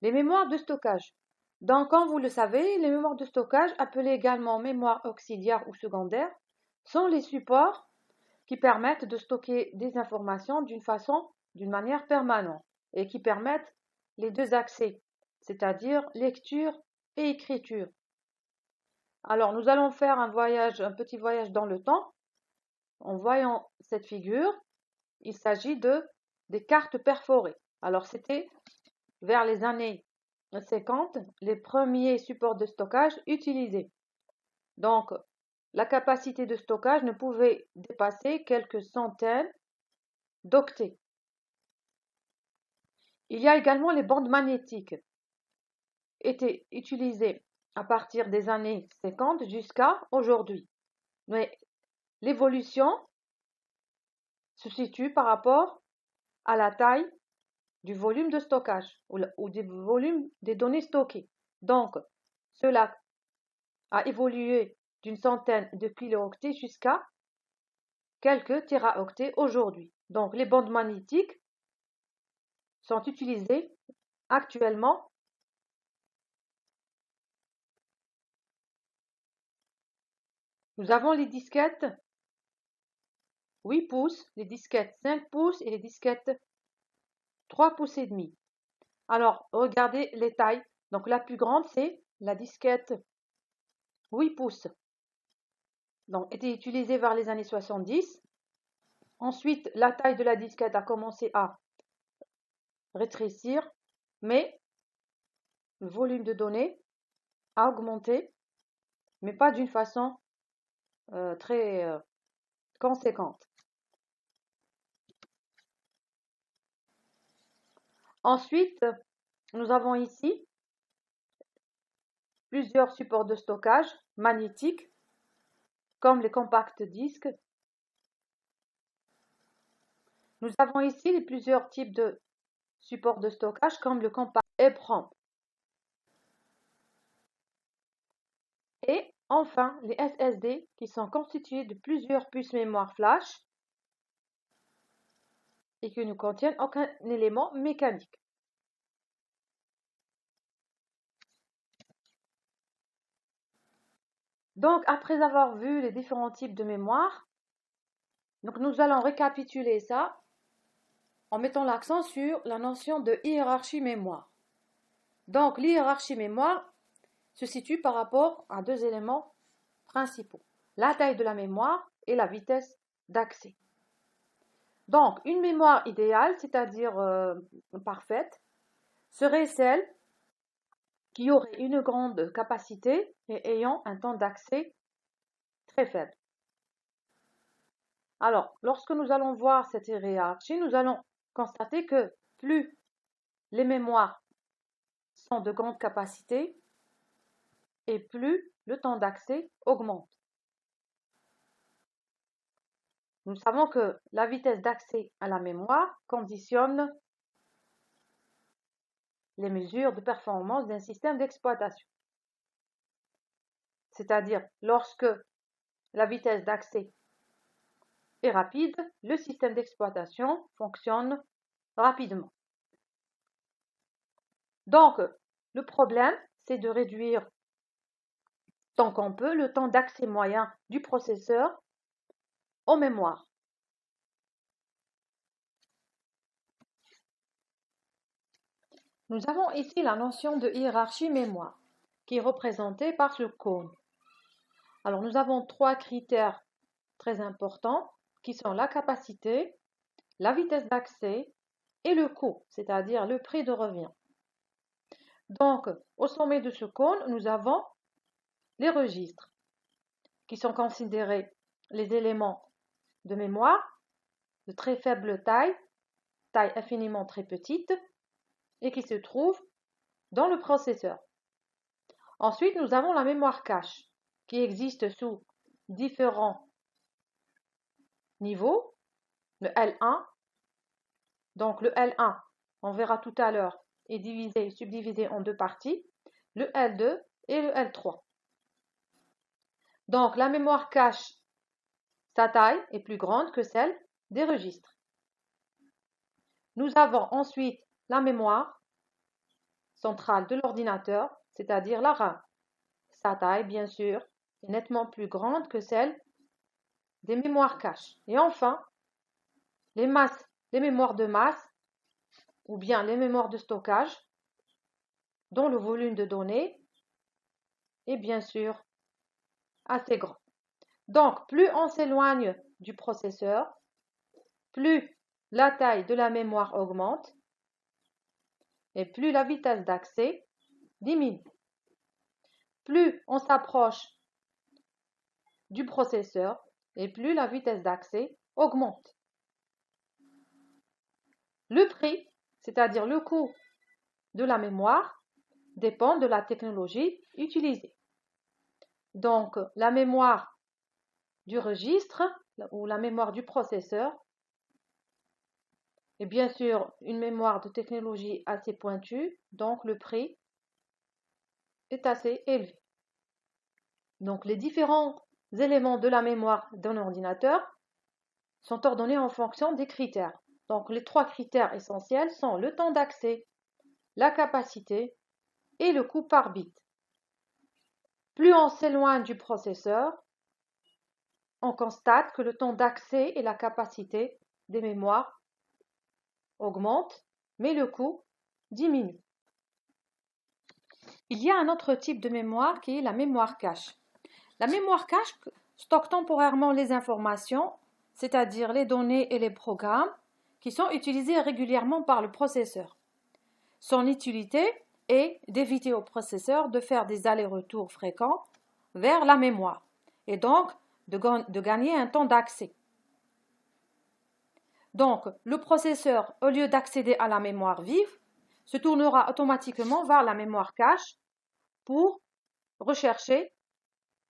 Les mémoires de stockage. Donc, comme vous le savez, les mémoires de stockage, appelées également mémoires auxiliaires ou secondaires, sont les supports qui permettent de stocker des informations d'une manière permanente et qui permettent les deux accès, c'est-à-dire lecture et écriture. Alors, nous allons faire un petit voyage dans le temps. En voyant cette figure, il s'agit des cartes perforées. Alors, c'était vers les années 50, les premiers supports de stockage utilisés. Donc, la capacité de stockage ne pouvait dépasser quelques centaines d'octets. Il y a également les bandes magnétiques, étaient utilisées à partir des années 50 jusqu'à aujourd'hui. Mais l'évolution se situe par rapport à la taille du volume de stockage ou du volume des données stockées. Donc, cela a évolué d'une centaine de kilooctets jusqu'à quelques téraoctets aujourd'hui. Donc, les bandes magnétiques sont utilisées actuellement. Nous avons les disquettes 8 pouces, les disquettes 5 pouces et les disquettes 3 pouces et demi. Alors, regardez les tailles. Donc, la plus grande, c'est la disquette 8 pouces. Donc, était utilisée vers les années 70. Ensuite, la taille de la disquette a commencé à rétrécir, mais le volume de données a augmenté, mais pas d'une façon très conséquente. Ensuite, nous avons ici plusieurs supports de stockage magnétiques, comme les compacts disques. Nous avons ici plusieurs types de supports de stockage, comme le compact EEPROM. Et enfin, les SSD, qui sont constitués de plusieurs puces mémoire flash et qui ne contiennent aucun élément mécanique. Donc, après avoir vu les différents types de mémoire, donc nous allons récapituler ça en mettant l'accent sur la notion de hiérarchie mémoire. Donc, l'hiérarchie mémoire se situe par rapport à deux éléments principaux, la taille de la mémoire et la vitesse d'accès. Donc, une mémoire idéale, c'est-à-dire parfaite, serait celle qui aurait une grande capacité et ayant un temps d'accès très faible. Alors, lorsque nous allons voir cette hiérarchie, nous allons constater que plus les mémoires sont de grande capacité et plus le temps d'accès augmente. Nous savons que la vitesse d'accès à la mémoire conditionne les mesures de performance d'un système d'exploitation. C'est-à-dire, lorsque la vitesse d'accès est rapide, le système d'exploitation fonctionne rapidement. Donc, le problème, c'est de réduire tant qu'on peut le temps d'accès moyen du processeur aux mémoires. Nous avons ici la notion de hiérarchie mémoire, qui est représentée par ce cône. Alors, nous avons trois critères très importants, qui sont la capacité, la vitesse d'accès et le coût, c'est-à-dire le prix de revient. Donc, au sommet de ce cône, nous avons les registres, qui sont considérés les éléments de mémoire de très faible taille infiniment très petite, et qui se trouvent dans le processeur. Ensuite, nous avons la mémoire cache, qui existe sous différents niveaux. Le L1, donc le L1, on verra tout à l'heure, est subdivisé en deux parties, le L2 et le L3. Donc la mémoire cache, sa taille est plus grande que celle des registres. Nous avons ensuite la mémoire centrale de l'ordinateur, c'est-à-dire la RAM. Sa taille, bien sûr, est nettement plus grande que celle des mémoires cache. Et enfin, les mémoires de masse ou bien les mémoires de stockage, dont le volume de données est bien sûr assez grand. Donc, plus on s'éloigne du processeur, plus la taille de la mémoire augmente et plus la vitesse d'accès diminue. Plus on s'approche du processeur et plus la vitesse d'accès augmente. Le prix, c'est-à-dire le coût de la mémoire, dépend de la technologie utilisée. Donc, la mémoire du registre ou la mémoire du processeur est bien sûr une mémoire de technologie assez pointue, donc le prix est assez élevé. Donc, les différents éléments de la mémoire d'un ordinateur sont ordonnés en fonction des critères. Donc, les 3 critères essentiels sont le temps d'accès, la capacité et le coût par bit. Plus on s'éloigne du processeur, on constate que le temps d'accès et la capacité des mémoires augmentent, mais le coût diminue. Il y a un autre type de mémoire qui est la mémoire cache. La mémoire cache stocke temporairement les informations, c'est-à-dire les données et les programmes qui sont utilisés régulièrement par le processeur. Son utilité est d'éviter au processeur de faire des allers-retours fréquents vers la mémoire et donc de gagner un temps d'accès. Donc, le processeur, au lieu d'accéder à la mémoire vive, se tournera automatiquement vers la mémoire cache pour rechercher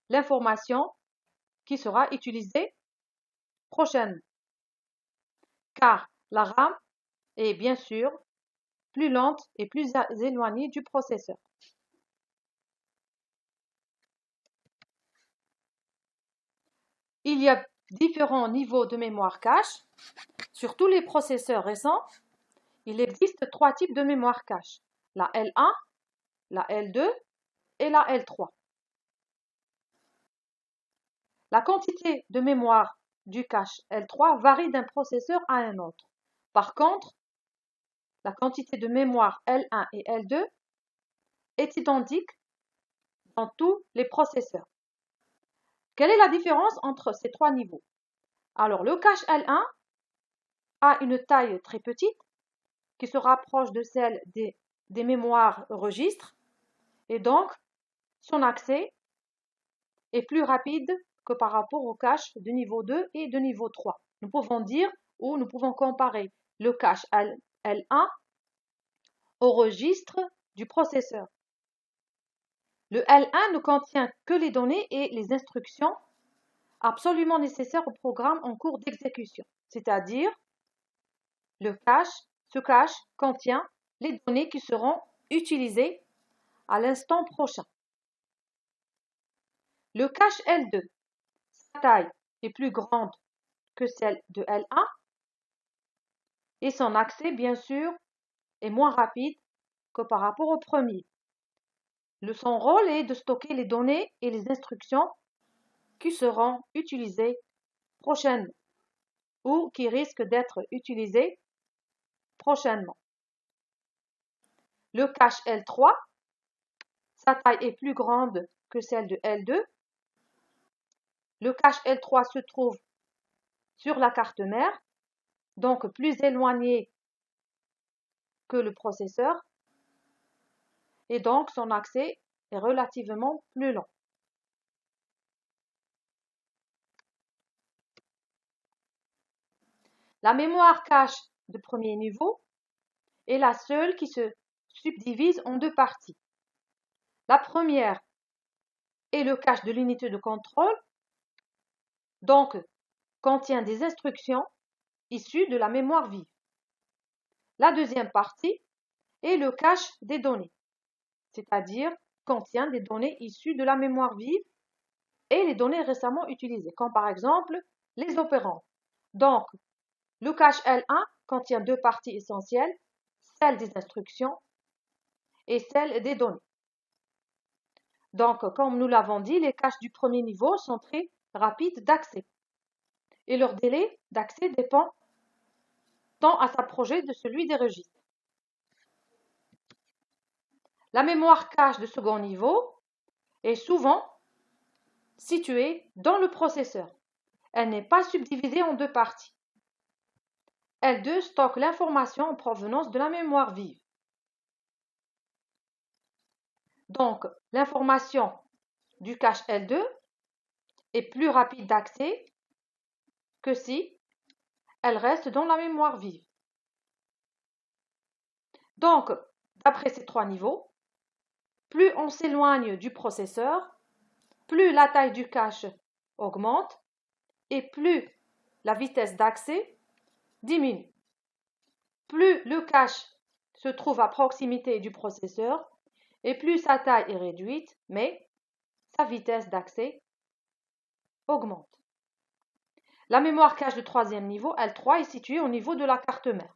l'information qui sera utilisée prochainement. Car la RAM est bien sûr plus lente et plus éloignée du processeur. Il y a différents niveaux de mémoire cache. Sur tous les processeurs récents, il existe 3 types de mémoire cache. La L1, la L2 et la L3. La quantité de mémoire du cache L3 varie d'un processeur à un autre. Par contre, la quantité de mémoire L1 et L2 est identique dans tous les processeurs. Quelle est la différence entre ces 3 niveaux? Alors, le cache L1 a une taille très petite qui se rapproche de celle des mémoires registres et donc son accès est plus rapide que par rapport au cache de niveau 2 et de niveau 3. Nous pouvons dire ou nous pouvons comparer le cache L1 au registre du processeur. Le L1 ne contient que les données et les instructions absolument nécessaires au programme en cours d'exécution, c'est-à-dire ce cache contient les données qui seront utilisées à l'instant prochain. Le cache L2, sa taille est plus grande que celle de L1 et son accès, bien sûr, est moins rapide que par rapport au premier. Son rôle est de stocker les données et les instructions qui seront utilisées prochainement ou qui risquent d'être utilisées prochainement. Le cache L3, sa taille est plus grande que celle de L2. Le cache L3 se trouve sur la carte mère, donc plus éloigné que le processeur, et donc son accès est relativement plus lent. La mémoire cache de premier niveau est la seule qui se subdivise en 2 parties. La première est le cache de l'unité de contrôle, donc contient des instructions issues de la mémoire vive. La deuxième partie est le cache des données, c'est-à-dire contient des données issues de la mémoire vive et les données récemment utilisées, comme par exemple les opérands. Donc, le cache L1 contient 2 parties essentielles, celle des instructions et celle des données. Donc, comme nous l'avons dit, les caches du premier niveau sont très rapides d'accès et leur délai d'accès dépend tant à s'approcher de celui des registres. La mémoire cache de second niveau est souvent située dans le processeur. Elle n'est pas subdivisée en deux parties. L2 stocke l'information en provenance de la mémoire vive. Donc, l'information du cache L2 est plus rapide d'accès que si elle reste dans la mémoire vive. Donc, d'après ces trois niveaux, plus on s'éloigne du processeur, plus la taille du cache augmente et plus la vitesse d'accès diminue. Plus le cache se trouve à proximité du processeur et plus sa taille est réduite, mais sa vitesse d'accès augmente. La mémoire cache de troisième niveau, L3, est située au niveau de la carte mère.